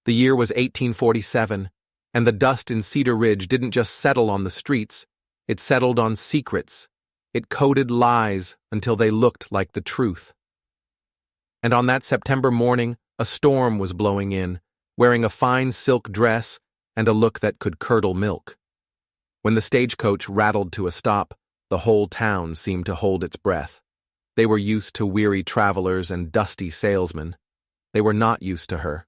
The year was 1847, and the dust in Cedar Ridge didn't just settle on the streets, it settled on secrets. It coded lies until they looked like the truth. And on that September morning, a storm was blowing in, wearing a fine silk dress and a look that could curdle milk. When the stagecoach rattled to a stop, the whole town seemed to hold its breath. They were used to weary travelers and dusty salesmen. They were not used to her.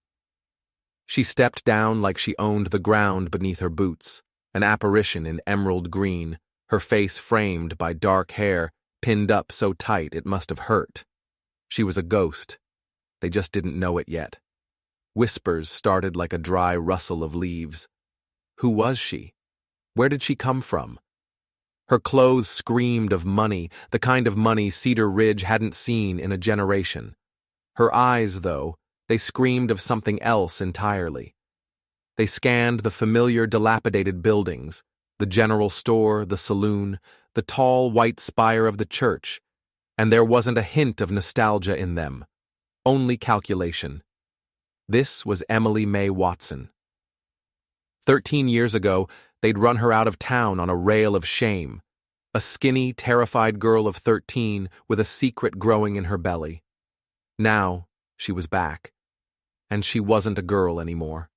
She stepped down like she owned the ground beneath her boots, an apparition in emerald green, her face framed by dark hair pinned up so tight it must have hurt. She was a ghost. They just didn't know it yet. Whispers started like a dry rustle of leaves. Who was she? Where did she come from? Her clothes screamed of money, the kind of money Cedar Ridge hadn't seen in a generation. Her eyes, though, they screamed of something else entirely. They scanned the familiar dilapidated buildings, the general store, the saloon, the tall white spire of the church, and there wasn't a hint of nostalgia in them, only calculation. This was Emily May Watson. 13 years ago, they'd run her out of town on a rail of shame, a skinny, terrified girl of 13 with a secret growing in her belly. Now, she was back, and she wasn't a girl anymore.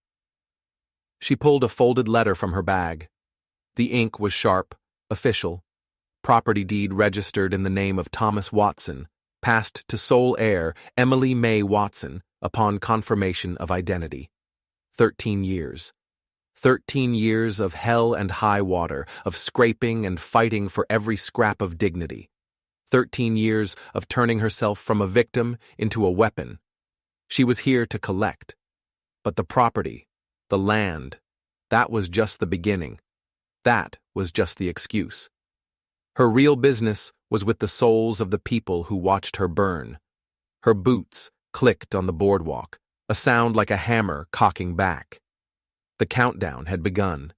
She pulled a folded letter from her bag. The ink was sharp, official. Property deed registered in the name of Thomas Watson, passed to sole heir Emily May Watson upon confirmation of identity. 13 years. 13 years of hell and high water, of scraping and fighting for every scrap of dignity. 13 years of turning herself from a victim into a weapon. She was here to collect. But the property, the land, that was just the beginning. That was just the excuse. Her real business was with the souls of the people who watched her burn. Her boots clicked on the boardwalk, a sound like a hammer cocking back. The countdown had begun.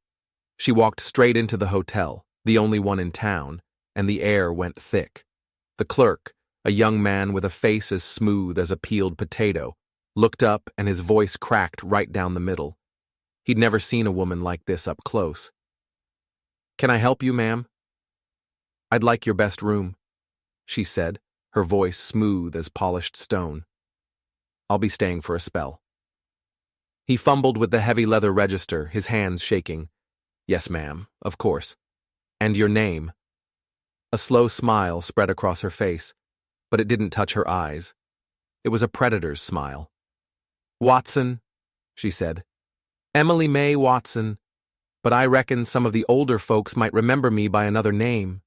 She walked straight into the hotel, the only one in town, and the air went thick. The clerk, a young man with a face as smooth as a peeled potato, looked up and his voice cracked right down the middle. He'd never seen a woman like this up close. "Can I help you, ma'am?" "I'd like your best room," she said, her voice smooth as polished stone. "I'll be staying for a spell." He fumbled with the heavy leather register, his hands shaking. "Yes, ma'am, of course. And your name?" A slow smile spread across her face, but it didn't touch her eyes. It was a predator's smile. "Watson," she said. "Emily May Watson, but I reckon some of the older folks might remember me by another name."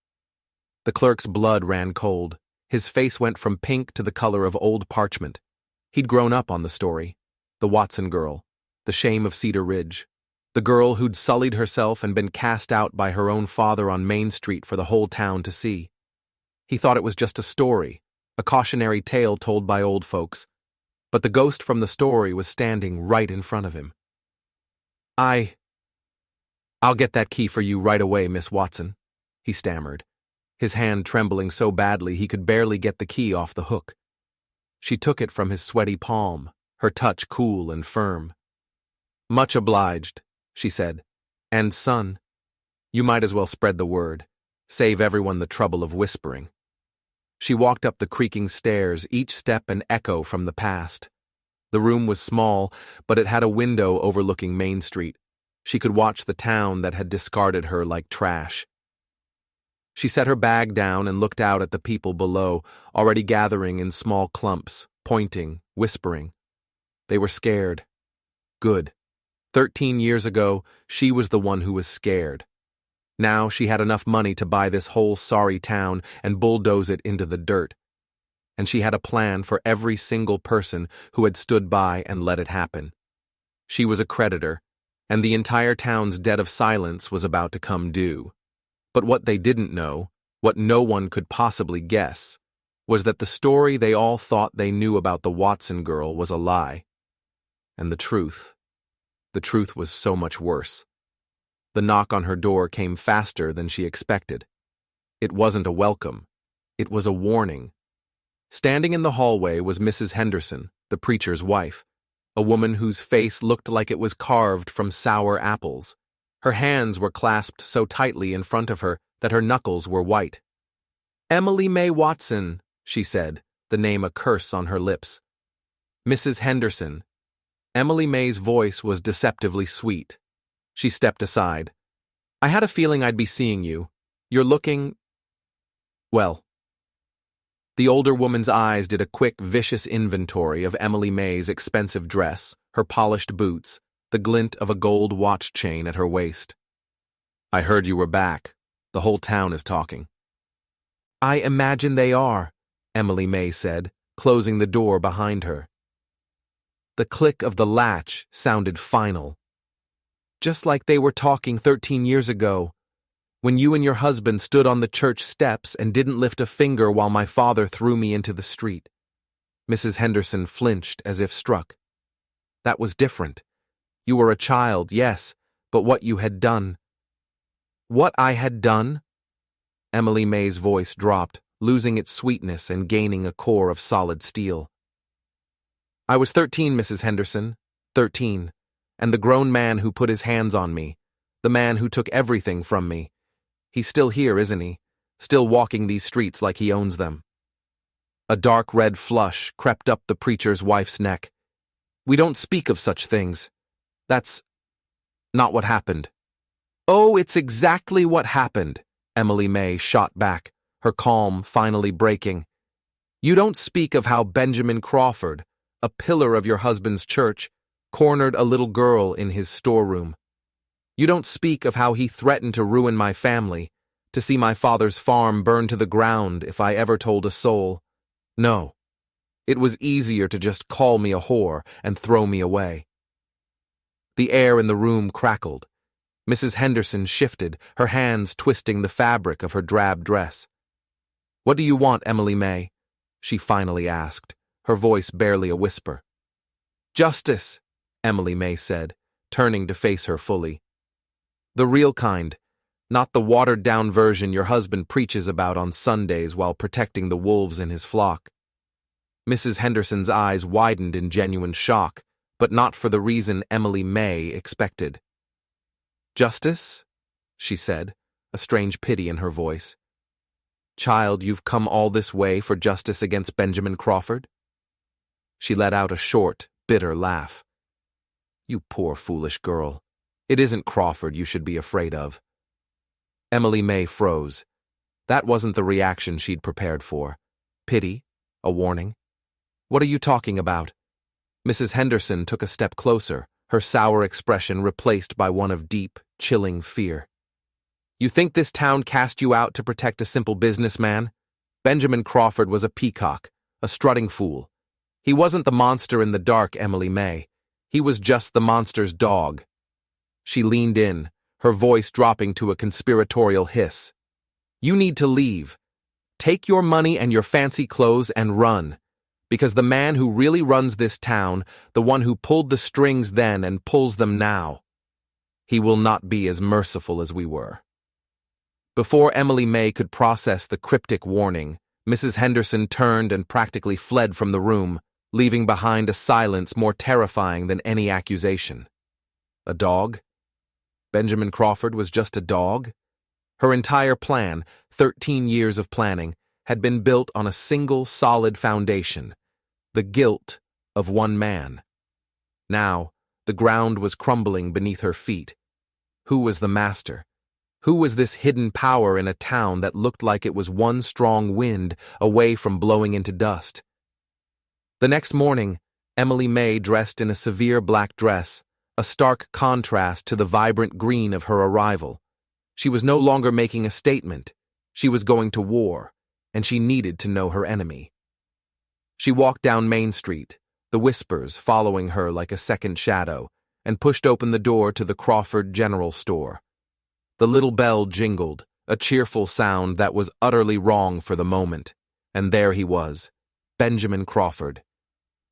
The clerk's blood ran cold. His face went from pink to the color of old parchment. He'd grown up on the story. The Watson girl. The shame of Cedar Ridge. The girl who'd sullied herself and been cast out by her own father on Main Street for the whole town to see. He thought it was just a story, a cautionary tale told by old folks. But the ghost from the story was standing right in front of him. I'll get that key for you right away, Miss Watson," he stammered, his hand trembling so badly he could barely get the key off the hook. She took it from his sweaty palm, her touch cool and firm. "Much obliged," she said. "And son, you might as well spread the word. Save everyone the trouble of whispering." She walked up the creaking stairs, each step an echo from the past. The room was small, but it had a window overlooking Main Street. She could watch the town that had discarded her like trash. She set her bag down and looked out at the people below, already gathering in small clumps, pointing, whispering. They were scared. Good. 13 years ago, she was the one who was scared. Now she had enough money to buy this whole sorry town and bulldoze it into the dirt. And she had a plan for every single person who had stood by and let it happen. She was a creditor, and the entire town's debt of silence was about to come due. But what they didn't know, what no one could possibly guess, was that the story they all thought they knew about the Watson girl was a lie. And the truth was so much worse. The knock on her door came faster than she expected. It wasn't a welcome. It was a warning. Standing in the hallway was Mrs. Henderson, the preacher's wife. a woman whose face looked like it was carved from sour apples. Her hands were clasped so tightly in front of her that her knuckles were white. "Emily May Watson," she said, the name a curse on her lips. "Mrs. Henderson." Emily May's voice was deceptively sweet. She stepped aside. "I had a feeling I'd be seeing you. You're looking... well." The older woman's eyes did a quick, vicious inventory of Emily May's expensive dress, her polished boots, the glint of a gold watch chain at her waist. "I heard you were back. The whole town is talking." "I imagine they are," Emily May said, closing the door behind her. The click of the latch sounded final. "Just like they were talking 13 years ago, when you and your husband stood on the church steps and didn't lift a finger while my father threw me into the street." Mrs. Henderson flinched as if struck. "That was different. You were a child, yes, but what you had done..." "What I had done?" Emily May's voice dropped, losing its sweetness and gaining a core of solid steel. "I was 13, Mrs. Henderson, 13, and the grown man who put his hands on me, the man who took everything from me. He's still here, isn't he? Still walking these streets like he owns them." A dark red flush crept up the preacher's wife's neck. "We don't speak of such things. That's not what happened." "Oh, it's exactly what happened," Emily May shot back, her calm finally breaking. "You don't speak of how Benjamin Crawford, a pillar of your husband's church, cornered a little girl in his storeroom. You don't speak of how he threatened to ruin my family, to see my father's farm burn to the ground if I ever told a soul. No. It was easier to just call me a whore and throw me away." The air in the room crackled. Mrs. Henderson shifted, her hands twisting the fabric of her drab dress. "What do you want, Emily May?" she finally asked, her voice barely a whisper. "Justice," Emily May said, turning to face her fully. "The real kind, not the watered-down version your husband preaches about on Sundays while protecting the wolves in his flock." Mrs. Henderson's eyes widened in genuine shock, but not for the reason Emily May expected. "Justice?" she said, a strange pity in her voice. "Child, you've come all this way for justice against Benjamin Crawford?" She let out a short, bitter laugh. "You poor foolish girl. It isn't Crawford you should be afraid of." Emily May froze. That wasn't the reaction she'd prepared for. Pity? A warning? "What are you talking about?" Mrs. Henderson took a step closer, her sour expression replaced by one of deep, chilling fear. "You think this town cast you out to protect a simple businessman? Benjamin Crawford was a peacock, a strutting fool. He wasn't the monster in the dark, Emily May. He was just the monster's dog." She leaned in, her voice dropping to a conspiratorial hiss. "You need to leave. Take your money and your fancy clothes and run. Because the man who really runs this town, the one who pulled the strings then and pulls them now, he will not be as merciful as we were." Before Emily May could process the cryptic warning, Mrs. Henderson turned and practically fled from the room, leaving behind a silence more terrifying than any accusation. A dog? Benjamin Crawford was just a dog? Her entire plan, 13 years of planning, had been built on a single solid foundation: the guilt of one man. Now, the ground was crumbling beneath her feet. Who was the master? Who was this hidden power in a town that looked like it was one strong wind away from blowing into dust? The next morning, Emily May dressed in a severe black dress, a stark contrast to the vibrant green of her arrival. She was no longer making a statement. She was going to war, and she needed to know her enemy. She walked down Main Street, the whispers following her like a second shadow, and pushed open the door to the Crawford General Store. The little bell jingled, a cheerful sound that was utterly wrong for the moment, and there he was, Benjamin Crawford.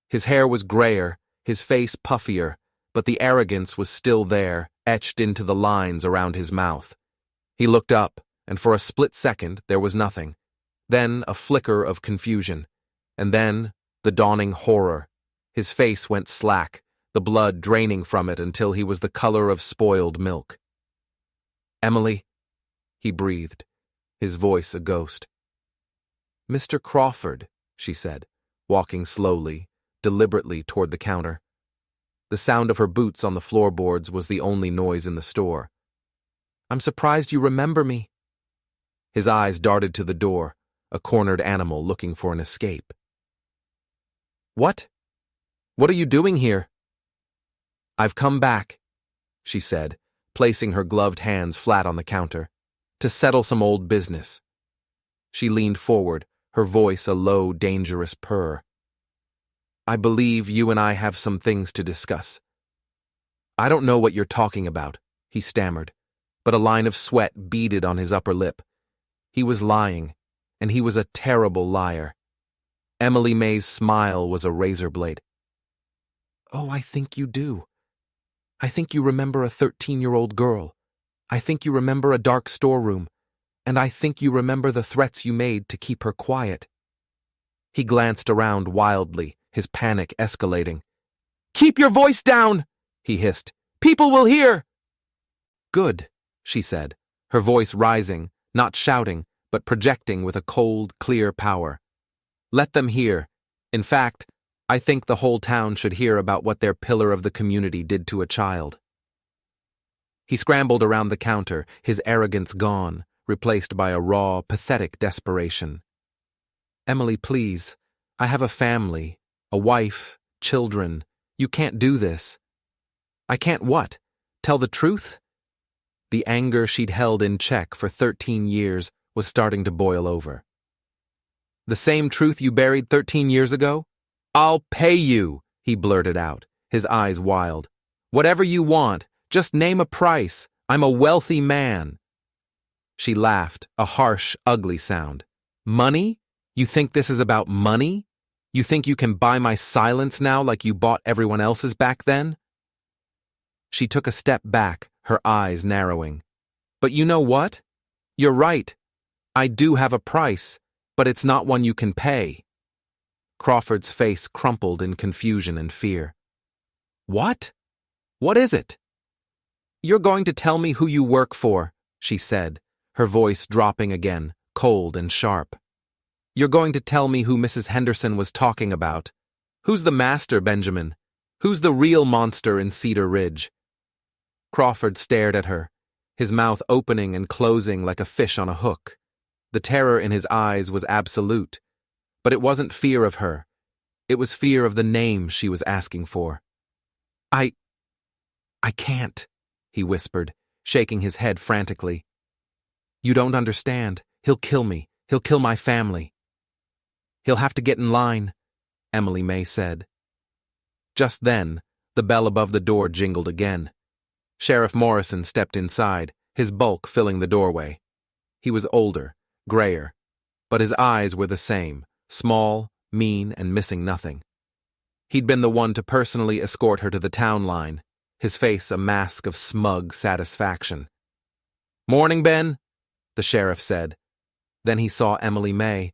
His hair was grayer, his face puffier, but the arrogance was still there, etched into the lines around his mouth. He looked up, and for a split second there was nothing. Then a flicker of confusion, and then the dawning horror. His face went slack, the blood draining from it until he was the color of spoiled milk. "Emily," he breathed, his voice a ghost. "Mr. Crawford," she said, walking slowly, deliberately toward the counter. The sound of her boots on the floorboards was the only noise in the store. "I'm surprised you remember me." His eyes darted to the door, a cornered animal looking for an escape. "What? What are you doing here?" "I've come back," she said, placing her gloved hands flat on the counter, "to settle some old business." She leaned forward, her voice a low, dangerous purr. "I believe you and I have some things to discuss." "I don't know what you're talking about," he stammered, but a line of sweat beaded on his upper lip. He was lying, and he was a terrible liar. Emily May's smile was a razor blade. "Oh, I think you do. I think you remember a 13-year-old girl. I think you remember a dark storeroom. And I think you remember the threats you made to keep her quiet." He glanced around wildly, his panic escalating. "Keep your voice down!" he hissed. "People will hear!" "Good," she said, her voice rising, not shouting, but projecting with a cold, clear power. "Let them hear. In fact, I think the whole town should hear about what their pillar of the community did to a child." He scrambled around the counter, his arrogance gone, replaced by a raw, pathetic desperation. "Emily, please. I have a family, a wife, children. You can't do this." "I can't what? Tell the truth?" The anger she'd held in check for 13 years was starting to boil over. "The same truth you buried 13 years ago? I'll pay you," he blurted out, his eyes wild. "Whatever you want, just name a price. I'm a wealthy man." She laughed, a harsh, ugly sound. "Money? You think this is about money? You think you can buy my silence now like you bought everyone else's back then?" She took a step back, her eyes narrowing. "But you know what? You're right. I do have a price, but it's not one you can pay." Crawford's face crumpled in confusion and fear. "What? What is it?" "You're going to tell me who you work for," she said, her voice dropping again, cold and sharp. "You're going to tell me who Mrs. Henderson was talking about. Who's the master, Benjamin? Who's the real monster in Cedar Ridge?" Crawford stared at her, his mouth opening and closing like a fish on a hook. The terror in his eyes was absolute, but it wasn't fear of her. It was fear of the name she was asking for. I can't," he whispered, shaking his head frantically. "You don't understand. He'll kill me. He'll kill my family." "He'll have to get in line," Emily May said. Just then, the bell above the door jingled again. Sheriff Morrison stepped inside, his bulk filling the doorway. He was older, grayer, but his eyes were the same, small, mean, and missing nothing. He'd been the one to personally escort her to the town line, his face a mask of smug satisfaction. "Morning, Ben," the sheriff said. Then he saw Emily May.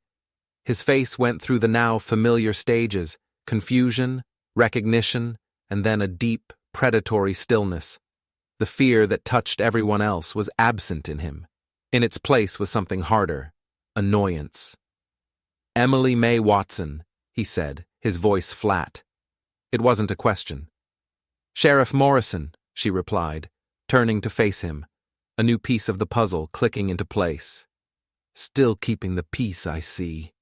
His face went through the now familiar stages, confusion, recognition, and then a deep, predatory stillness. The fear that touched everyone else was absent in him. In its place was something harder, annoyance. "Emily May Watson," he said, his voice flat. It wasn't a question. "Sheriff Morrison," she replied, turning to face him, a new piece of the puzzle clicking into place. "Still keeping the peace, I see."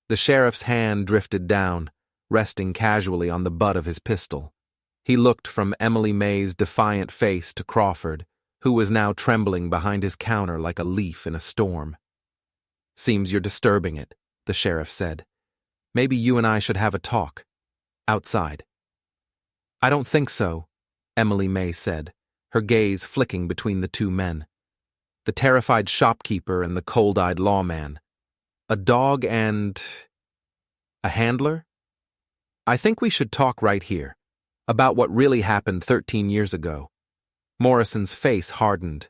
The sheriff's hand drifted down, resting casually on the butt of his pistol. He looked from Emily May's defiant face to Crawford, who was now trembling behind his counter like a leaf in a storm. "Seems you're disturbing it," the sheriff said. "Maybe you and I should have a talk. Outside." "I don't think so," Emily May said, her gaze flicking between the two men. The terrified shopkeeper and the cold-eyed lawman. A dog and... a handler? "I think we should talk right here, about what really happened 13 years ago." Morrison's face hardened.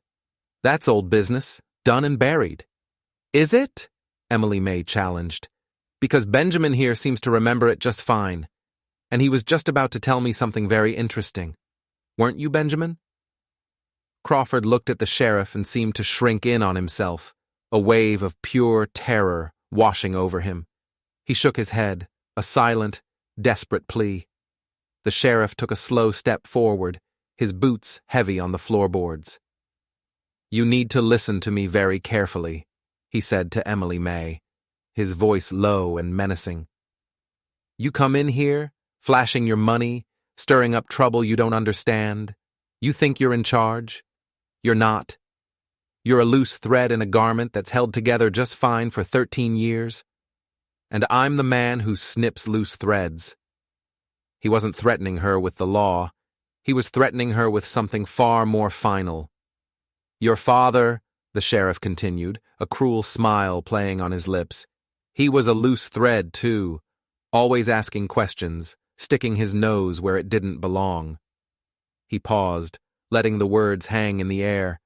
"That's old business, done and buried." "Is it?" Emily May challenged. "Because Benjamin here seems to remember it just fine." And he was just about to tell me something very interesting. Weren't you, Benjamin? Crawford looked at the sheriff and seemed to shrink in on himself, a wave of pure terror washing over him. He shook his head, a silent, desperate plea. The sheriff took a slow step forward, his boots heavy on the floorboards. "You need to listen to me very carefully," he said to Emily May, his voice low and menacing. "You come in here, flashing your money, stirring up trouble you don't understand. You think you're in charge? You're not. You're a loose thread in a garment that's held together just fine for 13 years. And I'm the man who snips loose threads." He wasn't threatening her with the law. He was threatening her with something far more final. "Your father," the sheriff continued, a cruel smile playing on his lips, "he was a loose thread, too, always asking questions, sticking his nose where it didn't belong." He paused, letting the words hang in the air.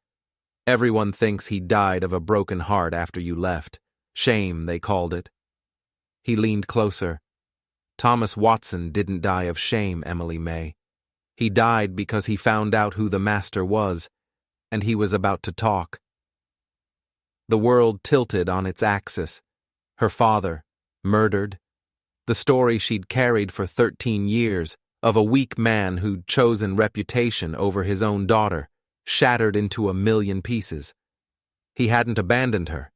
"Everyone thinks he died of a broken heart after you left. Shame, they called it." He leaned closer. "Thomas Watson didn't die of shame, Emily May. He died because he found out who the master was, and he was about to talk." The world tilted on its axis. Her father, murdered. The story she'd carried for 13 years, of a weak man who'd chosen reputation over his own daughter, shattered into a million pieces. He hadn't abandoned her.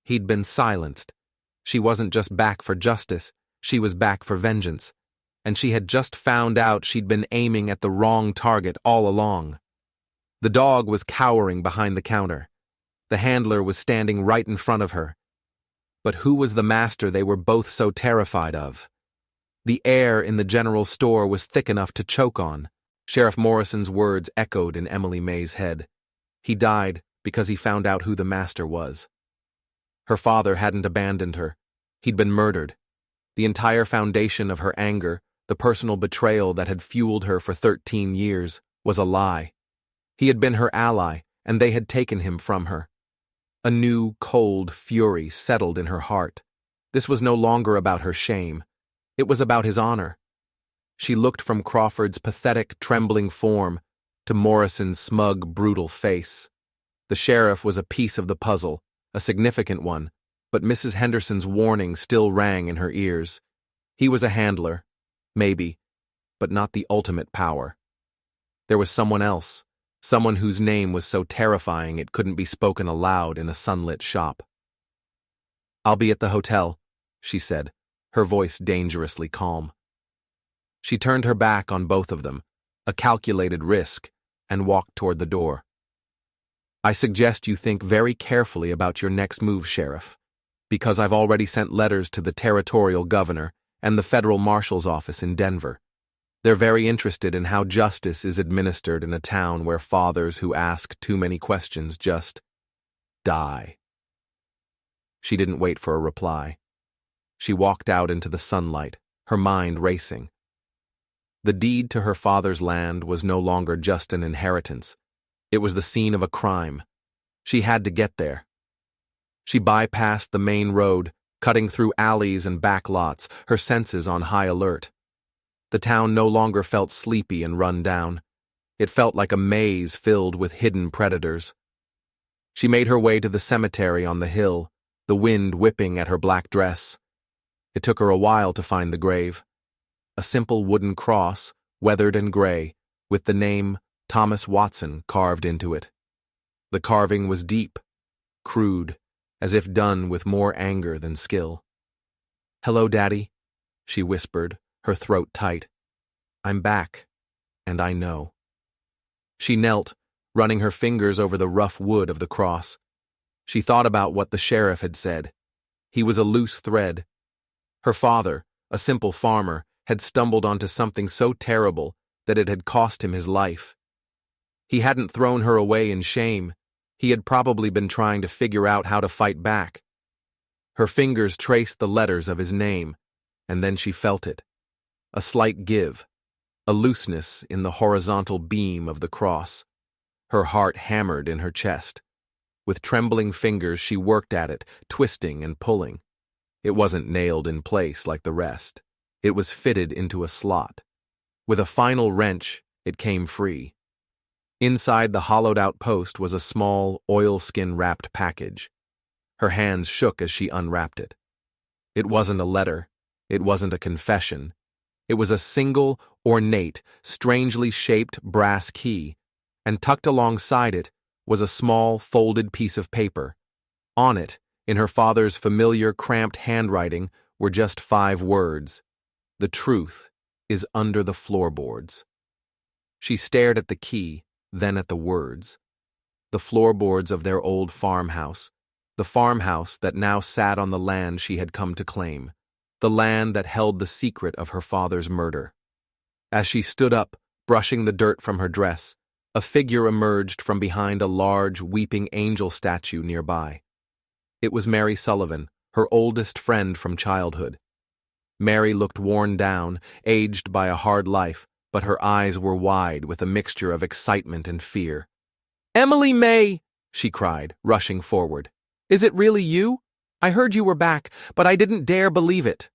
He'd been silenced. She wasn't just back for justice, she was back for vengeance. And she had just found out she'd been aiming at the wrong target all along. The dog was cowering behind the counter. The handler was standing right in front of her. But who was the master they were both so terrified of? The air in the general store was thick enough to choke on. Sheriff Morrison's words echoed in Emily May's head. He died because he found out who the master was. Her father hadn't abandoned her. He'd been murdered. The entire foundation of her anger, the personal betrayal that had fueled her for 13 years, was a lie. He had been her ally, and they had taken him from her. A new, cold fury settled in her heart. This was no longer about her shame. It was about his honor. She looked from Crawford's pathetic, trembling form to Morrison's smug, brutal face. The sheriff was a piece of the puzzle, a significant one, but Mrs. Henderson's warning still rang in her ears. He was a handler, maybe, but not the ultimate power. There was someone else, someone whose name was so terrifying it couldn't be spoken aloud in a sunlit shop. "I'll be at the hotel," she said, her voice dangerously calm. She turned her back on both of them, a calculated risk, and walked toward the door. "I suggest you think very carefully about your next move, Sheriff, because I've already sent letters to the territorial governor and the federal marshal's office in Denver. They're very interested in how justice is administered in a town where fathers who ask too many questions just die." She didn't wait for a reply. She walked out into the sunlight, her mind racing. The deed to her father's land was no longer just an inheritance. It was the scene of a crime. She had to get there. She bypassed the main road, cutting through alleys and back lots, her senses on high alert. The town no longer felt sleepy and run down. It felt like a maze filled with hidden predators. She made her way to the cemetery on the hill, the wind whipping at her black dress. It took her a while to find the grave. A simple wooden cross, weathered and gray, with the name Thomas Watson carved into it. The carving was deep, crude, as if done with more anger than skill. "Hello, Daddy," she whispered, her throat tight. "I'm back, and I know." She knelt, running her fingers over the rough wood of the cross. She thought about what the sheriff had said. He was a loose thread. Her father, a simple farmer, had stumbled onto something so terrible that it had cost him his life. He hadn't thrown her away in shame. He had probably been trying to figure out how to fight back. Her fingers traced the letters of his name, and then she felt it. A slight give, a looseness in the horizontal beam of the cross. Her heart hammered in her chest. With trembling fingers she worked at it, twisting and pulling. It wasn't nailed in place like the rest. It was fitted into a slot. With a final wrench, it came free. Inside the hollowed-out post was a small, oilskin-wrapped package. Her hands shook as she unwrapped it. It wasn't a letter. It wasn't a confession. It was a single, ornate, strangely shaped brass key, and tucked alongside it was a small, folded piece of paper. On it, in her father's familiar, cramped handwriting, were just 5 words. The truth is under the floorboards. She stared at the key, then at the words. The floorboards of their old farmhouse, the farmhouse that now sat on the land she had come to claim, the land that held the secret of her father's murder. As she stood up, brushing the dirt from her dress, a figure emerged from behind a large, weeping angel statue nearby. It was Mary Sullivan, her oldest friend from childhood. Mary looked worn down, aged by a hard life, but her eyes were wide with a mixture of excitement and fear. "Emily May!" she cried, rushing forward. "Is it really you? I heard you were back, but I didn't dare believe it."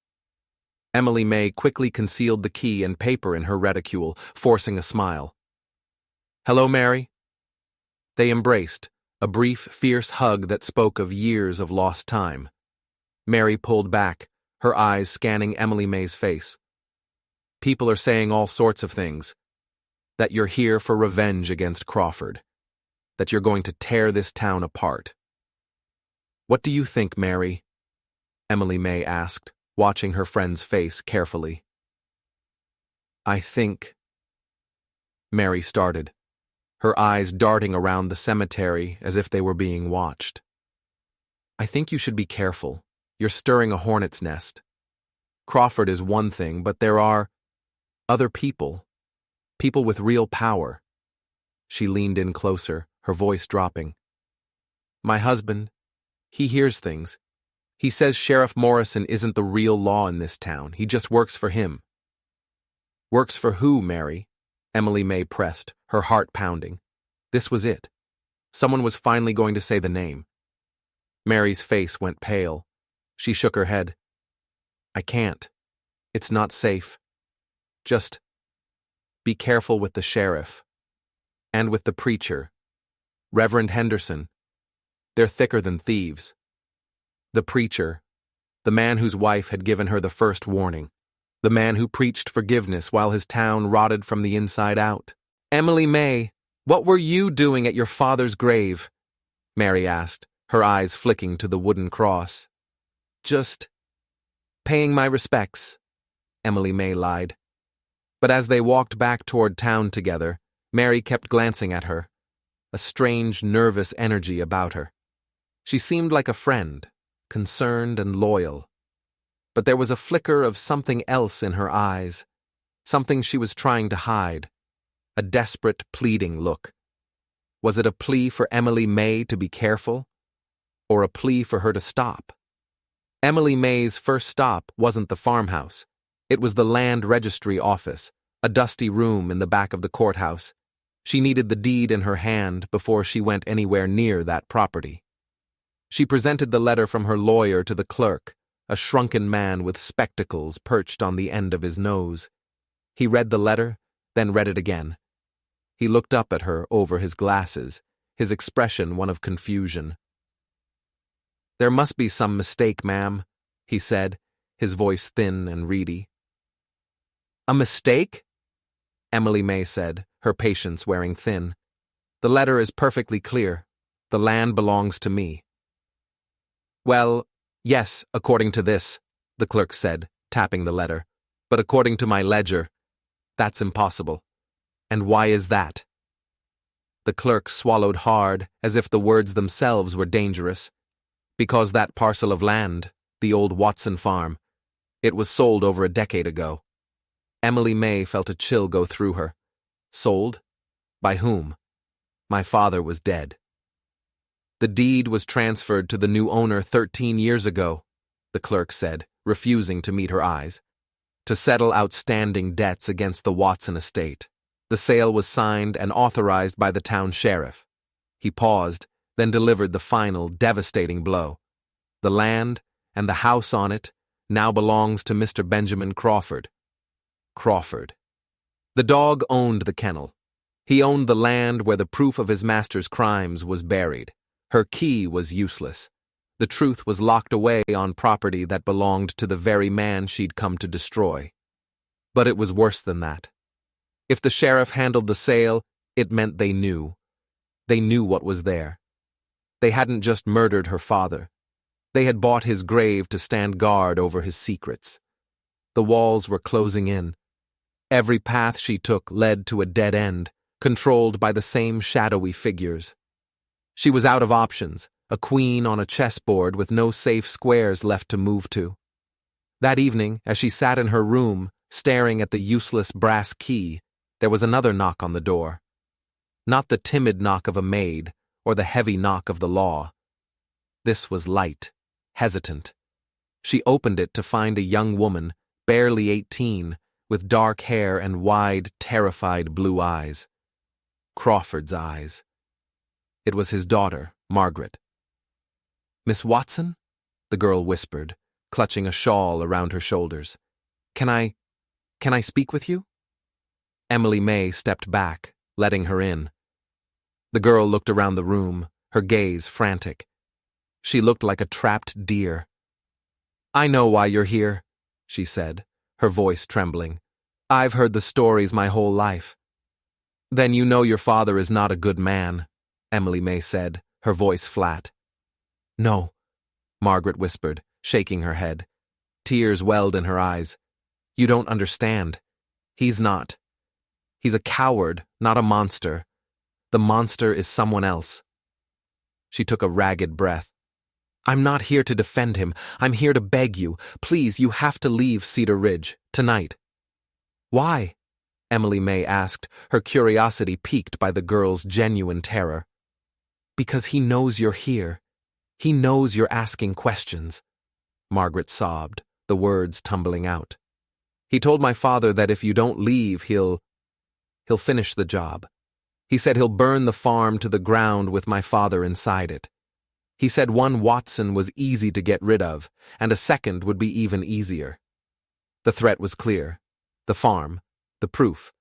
Emily May quickly concealed the key and paper in her reticule, forcing a smile. "Hello, Mary." They embraced, a brief, fierce hug that spoke of years of lost time. Mary pulled back, her eyes scanning Emily May's face. "People are saying all sorts of things. That you're here for revenge against Crawford. That you're going to tear this town apart." "What do you think, Mary?" Emily May asked, watching her friend's face carefully. "I think—" Mary started, her eyes darting around the cemetery as if they were being watched. "I think you should be careful. You're stirring a hornet's nest. Crawford is one thing, but there are other people. People with real power." She leaned in closer, her voice dropping. "My husband, he hears things. He says Sheriff Morrison isn't the real law in this town. He just works for him." "Works for who, Mary?" Emily May pressed, her heart pounding. This was it. Someone was finally going to say the name. Mary's face went pale. She shook her head. "I can't. It's not safe. Just be careful with the sheriff. And with the preacher. Reverend Henderson. They're thicker than thieves. The preacher. The man whose wife had given her the first warning. The man who preached forgiveness while his town rotted from the inside out." "Emily May, what were you doing at your father's grave?" Mary asked, her eyes flicking to the wooden cross. "Just paying my respects," Emily May lied. But as they walked back toward town together, Mary kept glancing at her, a strange, nervous energy about her. She seemed like a friend, concerned and loyal. But there was a flicker of something else in her eyes, something she was trying to hide, a desperate, pleading look. Was it a plea for Emily May to be careful, or a plea for her to stop? Emily May's first stop wasn't the farmhouse. It was the land registry office, a dusty room in the back of the courthouse. She needed the deed in her hand before she went anywhere near that property. She presented the letter from her lawyer to the clerk, a shrunken man with spectacles perched on the end of his nose. He read the letter, then read it again. He looked up at her over his glasses, his expression one of confusion. "There must be some mistake, ma'am," he said, his voice thin and reedy. "A mistake?" Emily May said, her patience wearing thin. "The letter is perfectly clear. The land belongs to me." "Well, yes, according to this," the clerk said, tapping the letter. "But according to my ledger, that's impossible." "And why is that?" The clerk swallowed hard, as if the words themselves were dangerous. "Because that parcel of land, the old Watson farm, it was sold over a decade ago." Emily May felt a chill go through her. Sold? By whom? My father was dead. "The deed was transferred to the new owner 13 years ago," the clerk said, refusing to meet her eyes, "to settle outstanding debts against the Watson estate. The sale was signed and authorized by the town sheriff." He paused, then delivered the final, devastating blow. "The land, and the house on it, now belongs to Mr. Benjamin Crawford. Crawford. The dog owned the kennel. He owned the land where the proof of his master's crimes was buried. Her key was useless. The truth was locked away on property that belonged to the very man she'd come to destroy. But it was worse than that. If the sheriff handled the sale, it meant they knew. They knew what was there. They hadn't just murdered her father. They had bought his grave to stand guard over his secrets. The walls were closing in. Every path she took led to a dead end, controlled by the same shadowy figures. She was out of options, a queen on a chessboard with no safe squares left to move to. That evening, as she sat in her room, staring at the useless brass key, there was another knock on the door. Not the timid knock of a maid, or the heavy knock of the law. This was light, hesitant. She opened it to find a young woman, barely 18, with dark hair and wide, terrified blue eyes. Crawford's eyes. It was his daughter, Margaret. "Miss Watson?" the girl whispered, clutching a shawl around her shoulders. Can I speak with you?" Emily May stepped back, letting her in. The girl looked around the room, her gaze frantic. She looked like a trapped deer. "I know why you're here," she said, her voice trembling. "I've heard the stories my whole life." "Then you know your father is not a good man," Emily May said, her voice flat. "No," Margaret whispered, shaking her head. Tears welled in her eyes. "You don't understand. He's not. He's a coward, not a monster. The monster is someone else." She took a ragged breath. "I'm not here to defend him. I'm here to beg you. Please, you have to leave Cedar Ridge, tonight." "Why?" Emily May asked, her curiosity piqued by the girl's genuine terror. "Because he knows you're here. He knows you're asking questions." Margaret sobbed, the words tumbling out. "He told my father that if you don't leave, he'll finish the job. He said he'll burn the farm to the ground with my father inside it. He said one Watson was easy to get rid of, and a second would be even easier." The threat was clear. The farm, the proof.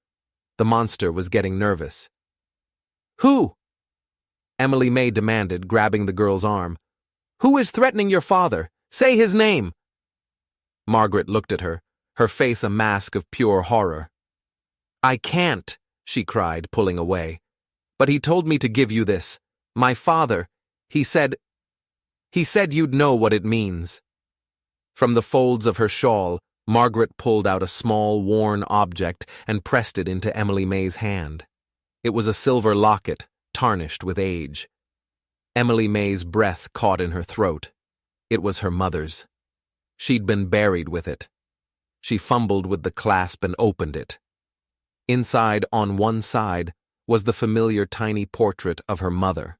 The monster was getting nervous. "Who?" Emily May demanded, grabbing the girl's arm. "Who is threatening your father? Say his name!" Margaret looked at her, her face a mask of pure horror. "I can't," she cried, pulling away. "But he told me to give you this. My father, he said you'd know what it means." From the folds of her shawl, Margaret pulled out a small, worn object and pressed it into Emily May's hand. It was a silver locket, tarnished with age. Emily May's breath caught in her throat. It was her mother's. She'd been buried with it. She fumbled with the clasp and opened it. Inside, on one side, was the familiar tiny portrait of her mother.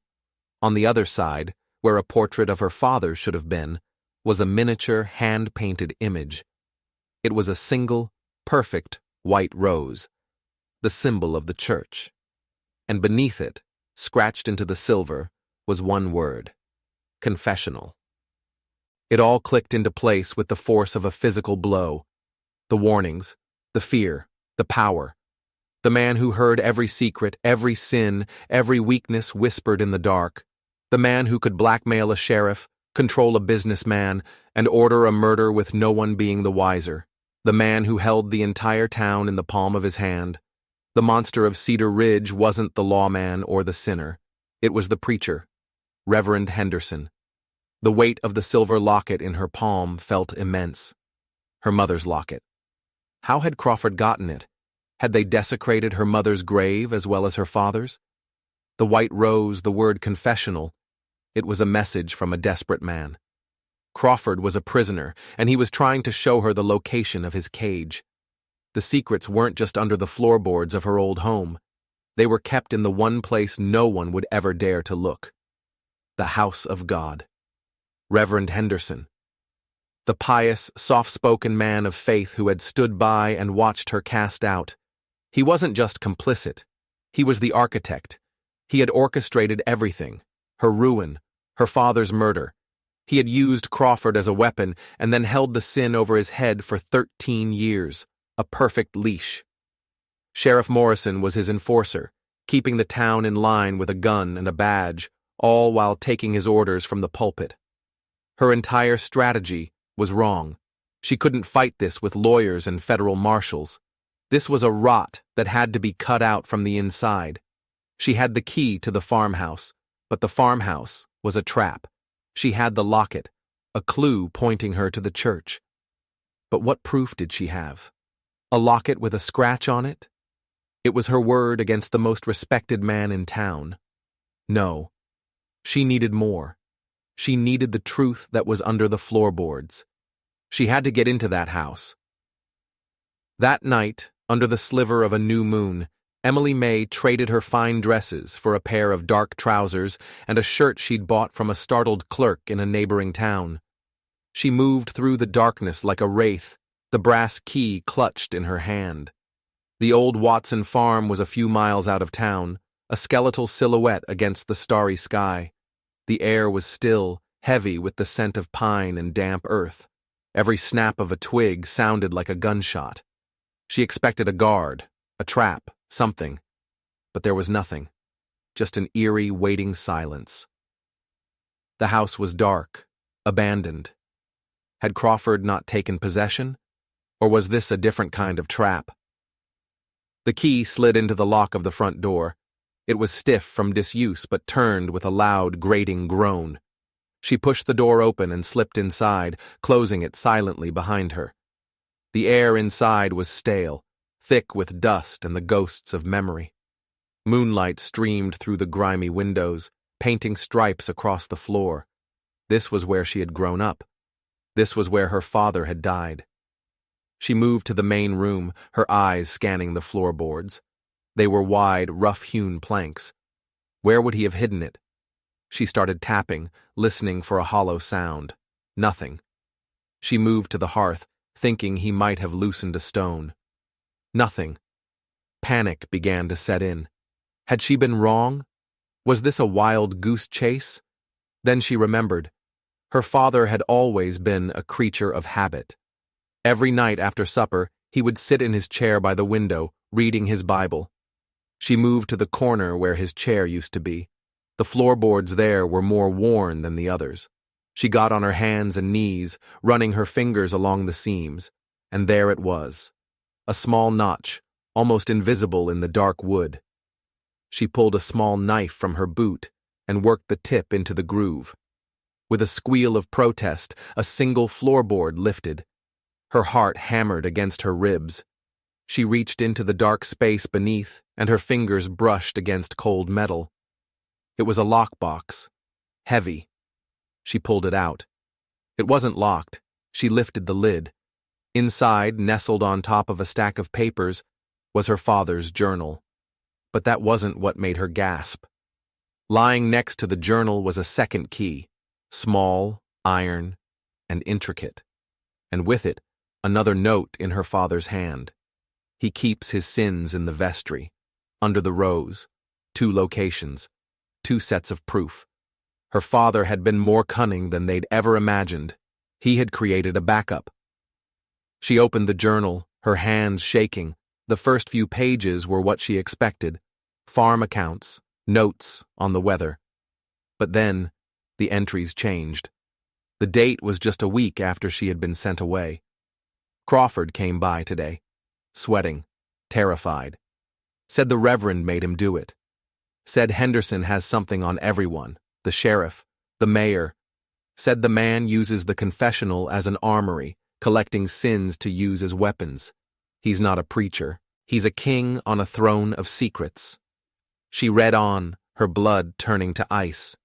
On the other side, where a portrait of her father should have been, was a miniature hand-painted image. It was a single, perfect white rose, the symbol of the church. And beneath it, scratched into the silver, was one word: confessional. It all clicked into place with the force of a physical blow. The warnings, the fear, the power. The man who heard every secret, every sin, every weakness whispered in the dark. The man who could blackmail a sheriff, control a businessman, and order a murder with no one being the wiser. The man who held the entire town in the palm of his hand. The monster of Cedar Ridge wasn't the lawman or the sinner. It was the preacher, Reverend Henderson. The weight of the silver locket in her palm felt immense. Her mother's locket. How had Crawford gotten it? Had they desecrated her mother's grave as well as her father's? The white rose, the word confessional. It was a message from a desperate man. Crawford was a prisoner, and he was trying to show her the location of his cage. The secrets weren't just under the floorboards of her old home. They were kept in the one place no one would ever dare to look. The house of God. Reverend Henderson. The pious, soft-spoken man of faith who had stood by and watched her cast out. He wasn't just complicit. He was the architect. He had orchestrated everything. Her ruin, her father's murder. He had used Crawford as a weapon and then held the sin over his head for 13 years, a perfect leash. Sheriff Morrison was his enforcer, keeping the town in line with a gun and a badge, all while taking his orders from the pulpit. Her entire strategy was wrong. She couldn't fight this with lawyers and federal marshals. This was a rot that had to be cut out from the inside. She had the key to the farmhouse, but the farmhouse was a trap. She had the locket, a clue pointing her to the church. But what proof did she have? A locket with a scratch on it? It was her word against the most respected man in town. No. She needed more. She needed the truth that was under the floorboards. She had to get into that house. That night, under the sliver of a new moon, Emily May traded her fine dresses for a pair of dark trousers and a shirt she'd bought from a startled clerk in a neighboring town. She moved through the darkness like a wraith, the brass key clutched in her hand. The old Watson farm was a few miles out of town, a skeletal silhouette against the starry sky. The air was still, heavy with the scent of pine and damp earth. Every snap of a twig sounded like a gunshot. She expected a guard, a trap, something. But there was nothing. Just an eerie, waiting silence. The house was dark, abandoned. Had Crawford not taken possession? Or was this a different kind of trap? The key slid into the lock of the front door. It was stiff from disuse but turned with a loud, grating groan. She pushed the door open and slipped inside, closing it silently behind her. The air inside was stale, thick with dust and the ghosts of memory. Moonlight streamed through the grimy windows, painting stripes across the floor. This was where she had grown up. This was where her father had died. She moved to the main room, her eyes scanning the floorboards. They were wide, rough-hewn planks. Where would he have hidden it? She started tapping, listening for a hollow sound. Nothing. She moved to the hearth, thinking he might have loosened a stone. Nothing. Panic began to set in. Had she been wrong? Was this a wild goose chase? Then she remembered. Her father had always been a creature of habit. Every night after supper, he would sit in his chair by the window, reading his Bible. She moved to the corner where his chair used to be. The floorboards there were more worn than the others. She got on her hands and knees, running her fingers along the seams, and there it was. A small notch, almost invisible in the dark wood. She pulled a small knife from her boot and worked the tip into the groove. With a squeal of protest, a single floorboard lifted. Her heart hammered against her ribs. She reached into the dark space beneath, and her fingers brushed against cold metal. It was a lockbox. Heavy. She pulled it out. It wasn't locked. She lifted the lid. Inside, nestled on top of a stack of papers, was her father's journal. But that wasn't what made her gasp. Lying next to the journal was a second key, small, iron, and intricate. And with it, another note in her father's hand. He keeps his sins in the vestry, under the rose, 2 locations, 2 sets of proof. Her father had been more cunning than they'd ever imagined. He had created a backup. She opened the journal, her hands shaking. The first few pages were what she expected. Farm accounts, notes on the weather. But then, the entries changed. The date was just a week after she had been sent away. Crawford came by today, sweating, terrified. Said the Reverend made him do it. Said Henderson has something on everyone, the sheriff, the mayor. Said the man uses the confessional as an armory, collecting sins to use as weapons. He's not a preacher. He's a king on a throne of secrets. She read on, her blood turning to ice.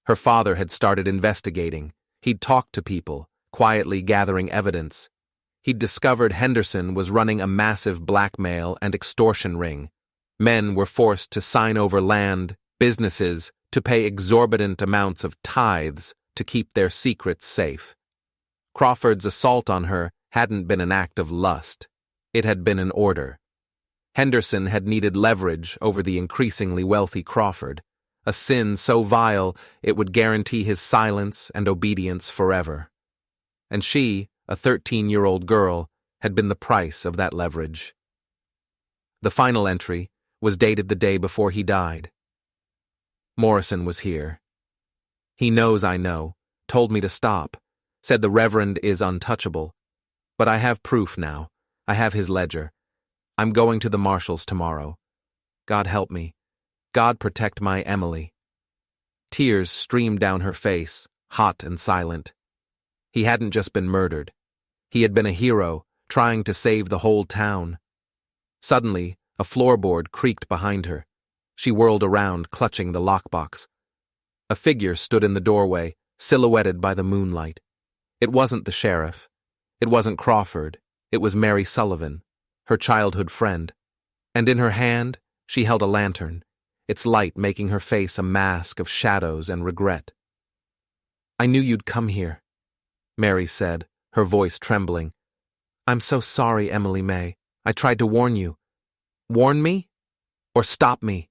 Her father had started investigating. He'd talked to people, quietly gathering evidence. He'd discovered Henderson was running a massive blackmail and extortion ring. Men were forced to sign over land, businesses, to pay exorbitant amounts of tithes to keep their secrets safe. Crawford's assault on her hadn't been an act of lust. It had been an order. Henderson had needed leverage over the increasingly wealthy Crawford, a sin so vile it would guarantee his silence and obedience forever. And she, a 13-year-old girl, had been the price of that leverage. The final entry was dated the day before he died. Morrison was here. He knows I know, told me to stop, said the Reverend is untouchable. But I have proof now. I have his ledger. I'm going to the Marshalls tomorrow. God help me. God protect my Emily. Tears streamed down her face, hot and silent. He hadn't just been murdered. He had been a hero, trying to save the whole town. Suddenly, a floorboard creaked behind her. She whirled around, clutching the lockbox. A figure stood in the doorway, silhouetted by the moonlight. It wasn't the sheriff. It wasn't Crawford. It was Mary Sullivan, her childhood friend. And in her hand, she held a lantern, its light making her face a mask of shadows and regret. "I knew you'd come here," Mary said, her voice trembling. "I'm so sorry, Emily May. I tried to warn you." "Warn me? Or stop me?"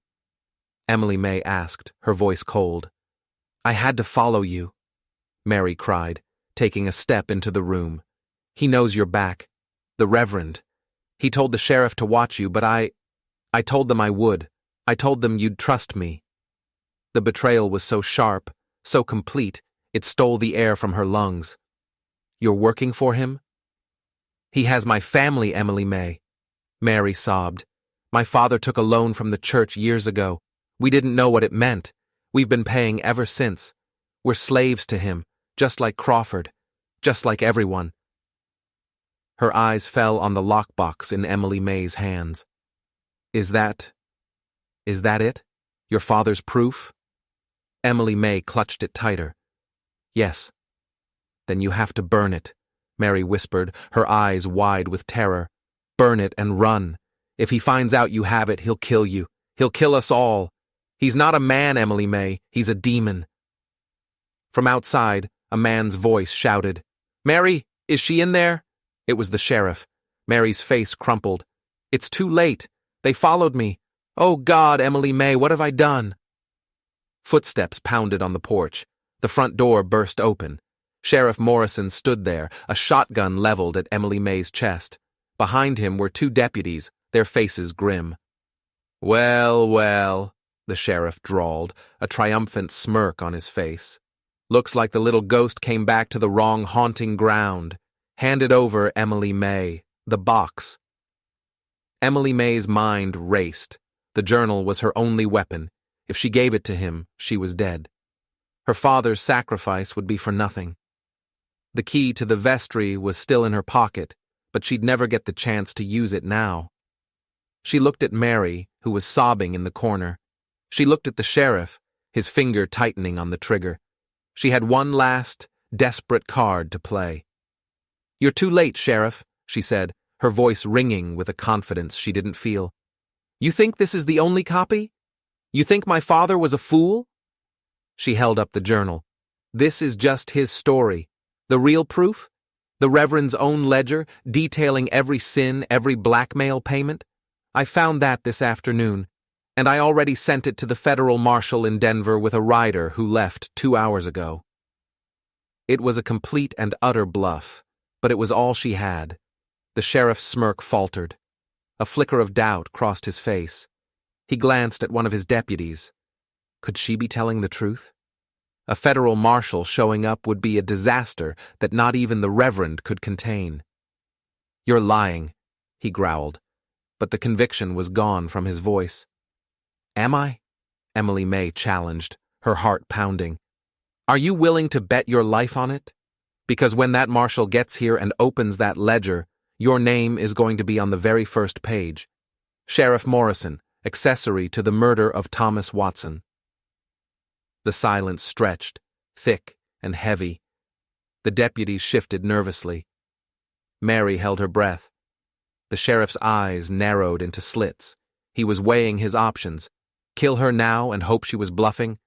Emily May asked, her voice cold. "I had to follow you," Mary cried, taking a step into the room. "He knows you're back. The Reverend. He told the sheriff to watch you, but I told them I would. I told them you'd trust me." The betrayal was so sharp, so complete, it stole the air from her lungs. "You're working for him?" "He has my family, Emily May," Mary sobbed. "My father took a loan from the church years ago. We didn't know what it meant. We've been paying ever since. We're slaves to him, just like Crawford, just like everyone." Her eyes fell on the lockbox in Emily May's hands. Is that it? Your father's proof?" Emily May clutched it tighter. "Yes." "Then you have to burn it," Mary whispered, her eyes wide with terror. "Burn it and run. If he finds out you have it, he'll kill you. He'll kill us all. He's not a man, Emily May. He's a demon." From outside, a man's voice shouted, "Mary, is she in there?" It was the sheriff. Mary's face crumpled. "It's too late. They followed me. Oh God, Emily May, what have I done?" Footsteps pounded on the porch. The front door burst open. Sheriff Morrison stood there, a shotgun leveled at Emily May's chest. Behind him were two deputies, their faces grim. "Well, well," the sheriff drawled, a triumphant smirk on his face. "Looks like the little ghost came back to the wrong haunting ground. Hand it over, Emily May. The box." Emily May's mind raced. The journal was her only weapon. If she gave it to him, she was dead. Her father's sacrifice would be for nothing. The key to the vestry was still in her pocket, but she'd never get the chance to use it now. She looked at Mary, who was sobbing in the corner. She looked at the sheriff, his finger tightening on the trigger. She had one last, desperate card to play. "You're too late, Sheriff," she said, her voice ringing with a confidence she didn't feel. "You think this is the only copy? You think my father was a fool?" She held up the journal. "This is just his story. The real proof? The Reverend's own ledger, detailing every sin, every blackmail payment? I found that this afternoon, and I already sent it to the federal marshal in Denver with a rider who left 2 hours ago." It was a complete and utter bluff, but it was all she had. The sheriff's smirk faltered. A flicker of doubt crossed his face. He glanced at one of his deputies. Could she be telling the truth? A federal marshal showing up would be a disaster that not even the Reverend could contain. "You're lying," he growled, but the conviction was gone from his voice. "Am I?" Emily May challenged, her heart pounding. "Are you willing to bet your life on it? Because when that marshal gets here and opens that ledger, your name is going to be on the very first page. Sheriff Morrison, accessory to the murder of Thomas Watson." The silence stretched, thick and heavy. The deputies shifted nervously. Mary held her breath. The sheriff's eyes narrowed into slits. He was weighing his options. Kill her now and hope she was bluffing?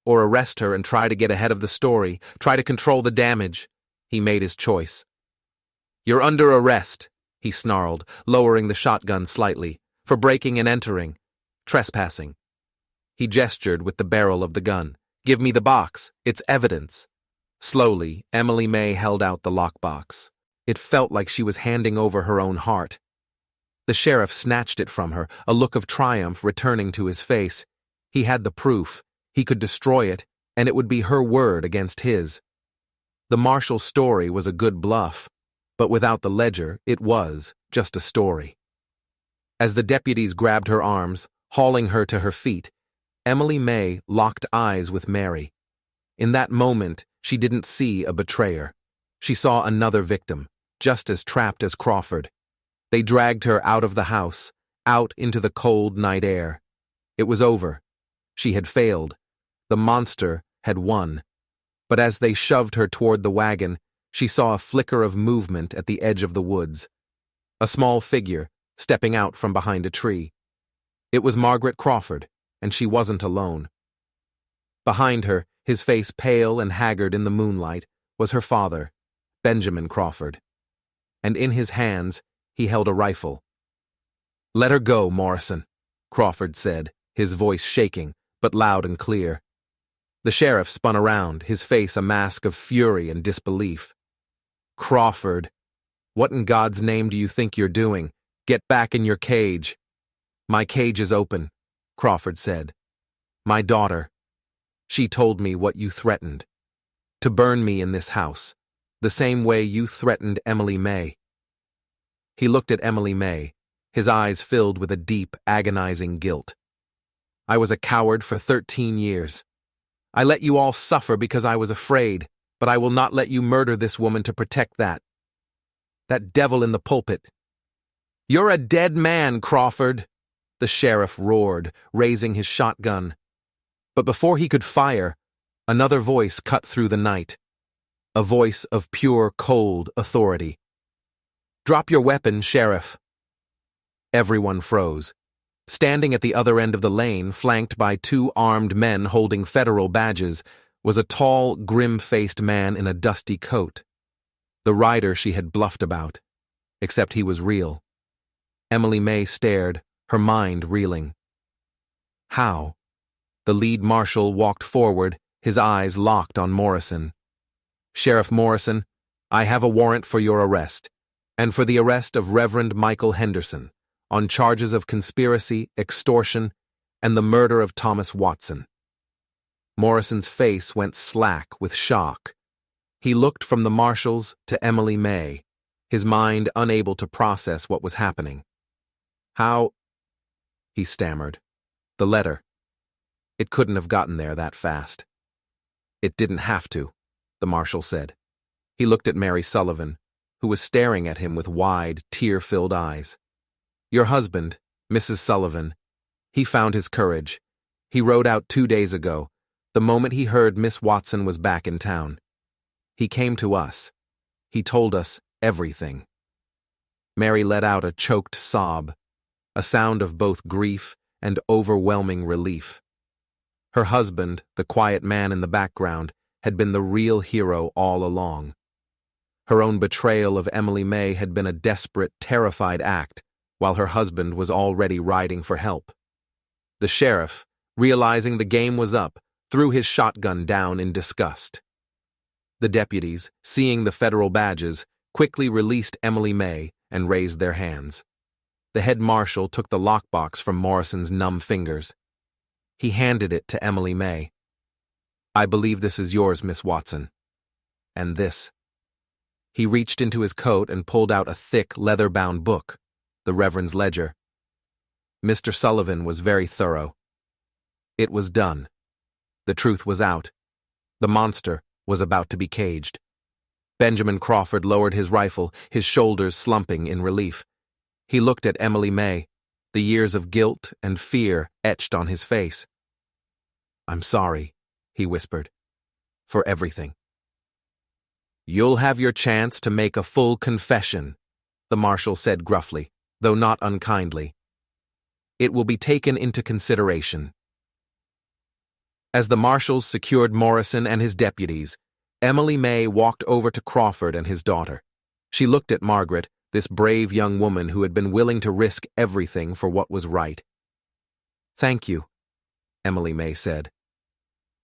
Or arrest her and try to get ahead of the story, try to control the damage? He made his choice. "You're under arrest," he snarled, lowering the shotgun slightly, "for breaking and entering. Trespassing." He gestured with the barrel of the gun. "Give me the box. It's evidence." Slowly, Emily May held out the lockbox. It felt like she was handing over her own heart. The sheriff snatched it from her, a look of triumph returning to his face. He had the proof. He could destroy it, and it would be her word against his. The marshal's story was a good bluff, but without the ledger, it was just a story. As the deputies grabbed her arms, hauling her to her feet, Emily May locked eyes with Mary. In that moment, she didn't see a betrayer. She saw another victim, just as trapped as Crawford. They dragged her out of the house, out into the cold night air. It was over. She had failed. The monster had won. But as they shoved her toward the wagon, she saw a flicker of movement at the edge of the woods. A small figure, stepping out from behind a tree. It was Margaret Crawford, and she wasn't alone. Behind her, his face pale and haggard in the moonlight, was her father, Benjamin Crawford. And in his hands, he held a rifle. "Let her go, Morrison," Crawford said, his voice shaking, but loud and clear. The sheriff spun around, his face a mask of fury and disbelief. "Crawford, what in God's name do you think you're doing? Get back in your cage." "My cage is open," Crawford said. "My daughter. She told me what you threatened. To burn me in this house, the same way you threatened Emily May." He looked at Emily May, his eyes filled with a deep, agonizing guilt. "I was a coward for 13 years. I let you all suffer because I was afraid, but I will not let you murder this woman to protect that devil in the pulpit." "You're a dead man, Crawford," the sheriff roared, raising his shotgun. But before he could fire, another voice cut through the night. A voice of pure, cold authority. "Drop your weapon, Sheriff." Everyone froze. Standing at the other end of the lane, flanked by 2 armed men holding federal badges, was a tall, grim-faced man in a dusty coat. The rider she had bluffed about. Except he was real. Emily May stared, her mind reeling. How? The lead marshal walked forward, his eyes locked on Morrison. "Sheriff Morrison, I have a warrant for your arrest, and for the arrest of Reverend Michael Henderson, on charges of conspiracy, extortion, and the murder of Thomas Watson." Morrison's face went slack with shock. He looked from the marshals to Emily May, his mind unable to process what was happening. "How?" he stammered. "The letter. It couldn't have gotten there that fast." "It didn't have to," the marshal said. He looked at Mary Sullivan, who was staring at him with wide, tear-filled eyes. "Your husband, Mrs. Sullivan, he found his courage. He rode out 2 days ago, the moment he heard Miss Watson was back in town. He came to us. He told us everything." Mary let out a choked sob, a sound of both grief and overwhelming relief. Her husband, the quiet man in the background, had been the real hero all along. Her own betrayal of Emily May had been a desperate, terrified act, while her husband was already riding for help. The sheriff, realizing the game was up, threw his shotgun down in disgust. The deputies, seeing the federal badges, quickly released Emily May and raised their hands. The head marshal took the lockbox from Morrison's numb fingers. He handed it to Emily May. "I believe this is yours, Miss Watson. And this." He reached into his coat and pulled out a thick, leather-bound book, the Reverend's ledger. Mr. Sullivan was very thorough. It was done. The truth was out. The monster was about to be caged. Benjamin Crawford lowered his rifle, his shoulders slumping in relief. He looked at Emily May, the years of guilt and fear etched on his face. "I'm sorry," he whispered, "for everything." "You'll have your chance to make a full confession," the marshal said gruffly, though not unkindly. "It will be taken into consideration." As the marshals secured Morrison and his deputies, Emily May walked over to Crawford and his daughter. She looked at Margaret, this brave young woman who had been willing to risk everything for what was right. "Thank you. Emily May said.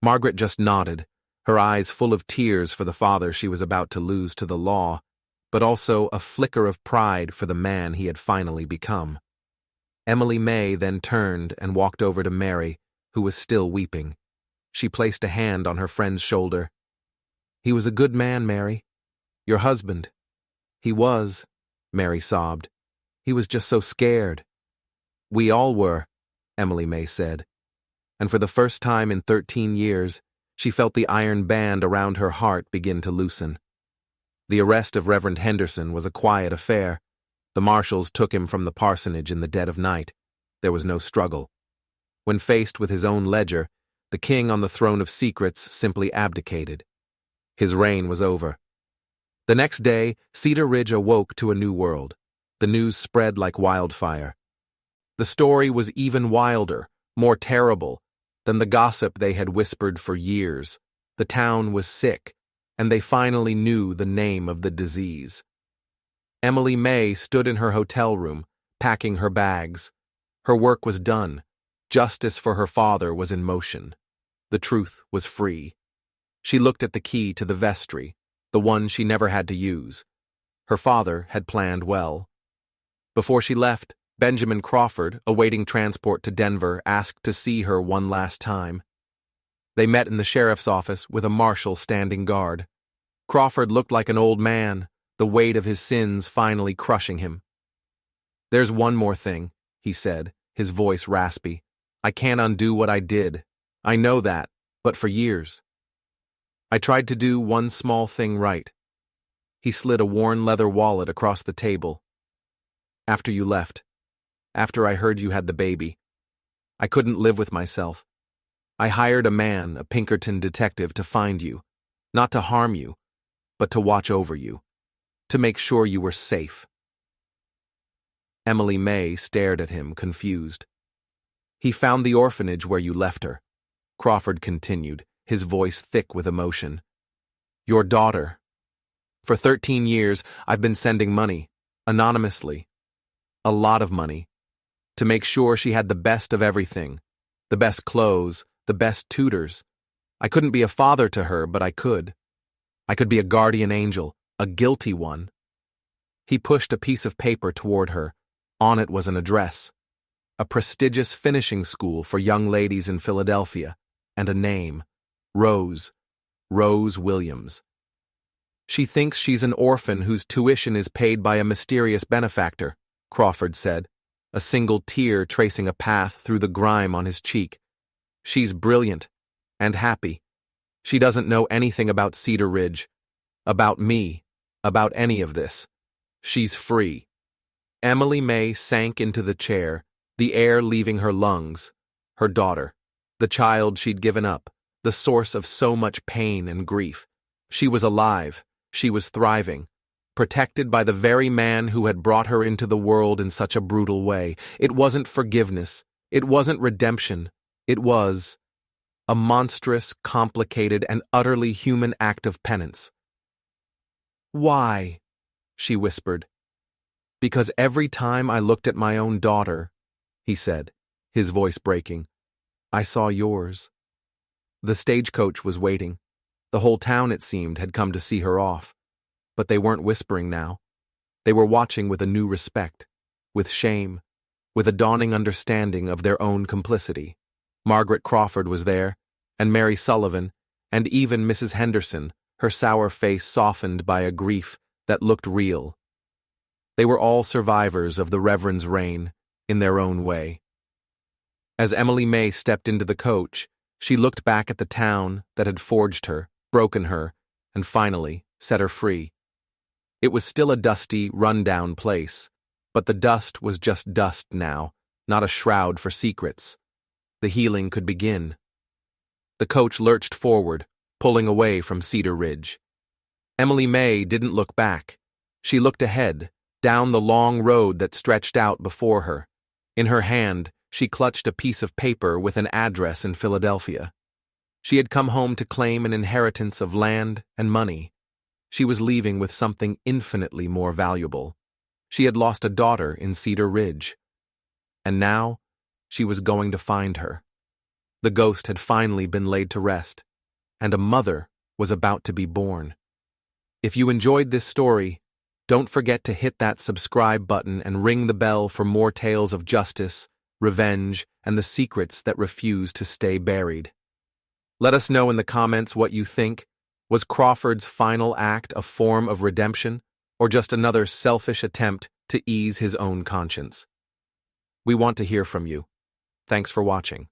Margaret just nodded, her eyes full of tears for the father she was about to lose to the law, but also a flicker of pride for the man he had finally become. Emily May then turned and walked over to Mary, who was still weeping. She placed a hand on her friend's shoulder. "He was a good man, Mary. Your husband." "He was," Mary sobbed. "He was just so scared." "We all were," Emily May said. And for the first time in 13 years, she felt the iron band around her heart begin to loosen. The arrest of Reverend Henderson was a quiet affair. The marshals took him from the parsonage in the dead of night. There was no struggle. When faced with his own ledger, the king on the throne of secrets simply abdicated. His reign was over. The next day, Cedar Ridge awoke to a new world. The news spread like wildfire. The story was even wilder, more terrible, than the gossip they had whispered for years. The town was sick, and they finally knew the name of the disease. Emily May stood in her hotel room, packing her bags. Her work was done. Justice for her father was in motion. The truth was free. She looked at the key to the vestry, the one she never had to use. Her father had planned well. Before she left, Benjamin Crawford, awaiting transport to Denver, asked to see her one last time. They met in the sheriff's office with a marshal standing guard. Crawford looked like an old man, the weight of his sins finally crushing him. "There's one more thing," he said, his voice raspy. "I can't undo what I did. I know that, but for years. I tried to do one small thing right." He slid a worn leather wallet across the table. "After you left. After I heard you had the baby. I couldn't live with myself. I hired a man, a Pinkerton detective, to find you. Not to harm you, but to watch over you. To make sure you were safe." Emily May stared at him, confused. "He found the orphanage where you left her," Crawford continued, his voice thick with emotion. "Your daughter. For 13 years, I've been sending money, anonymously. A lot of money. To make sure she had the best of everything. The best clothes, the best tutors. I couldn't be a father to her, but I could. I could be a guardian angel, a guilty one." He pushed a piece of paper toward her. On it was an address. A prestigious finishing school for young ladies in Philadelphia, and a name. Rose Williams. "She thinks she's an orphan whose tuition is paid by a mysterious benefactor," Crawford said, a single tear tracing a path through the grime on his cheek. "She's brilliant and happy. She doesn't know anything about Cedar Ridge, about me, about any of this. She's free." Emily May sank into the chair, the air leaving her lungs. Her daughter, the child she'd given up, the source of so much pain and grief. She was alive, she was thriving, protected by the very man who had brought her into the world in such a brutal way. It wasn't forgiveness, it wasn't redemption, it was a monstrous, complicated, and utterly human act of penance. "Why?" she whispered. "Because every time I looked at my own daughter," he said, his voice breaking, "I saw yours." The stagecoach was waiting. The whole town, it seemed, had come to see her off. But they weren't whispering now. They were watching with a new respect, with shame, with a dawning understanding of their own complicity. Margaret Crawford was there, and Mary Sullivan, and even Mrs. Henderson, her sour face softened by a grief that looked real. They were all survivors of the Reverend's reign, in their own way. As Emily May stepped into the coach, she looked back at the town that had forged her, broken her, and finally set her free. It was still a dusty, run-down place, but the dust was just dust now, not a shroud for secrets. The healing could begin. The coach lurched forward, pulling away from Cedar Ridge. Emily May didn't look back. She looked ahead, down the long road that stretched out before her. In her hand, she clutched a piece of paper with an address in Philadelphia. She had come home to claim an inheritance of land and money. She was leaving with something infinitely more valuable. She had lost a daughter in Cedar Ridge. And now, she was going to find her. The ghost had finally been laid to rest, and a mother was about to be born. If you enjoyed this story, don't forget to hit that subscribe button and ring the bell for more tales of justice, revenge, and the secrets that refuse to stay buried. Let us know in the comments what you think. Was Crawford's final act a form of redemption, or just another selfish attempt to ease his own conscience? We want to hear from you. Thanks for watching.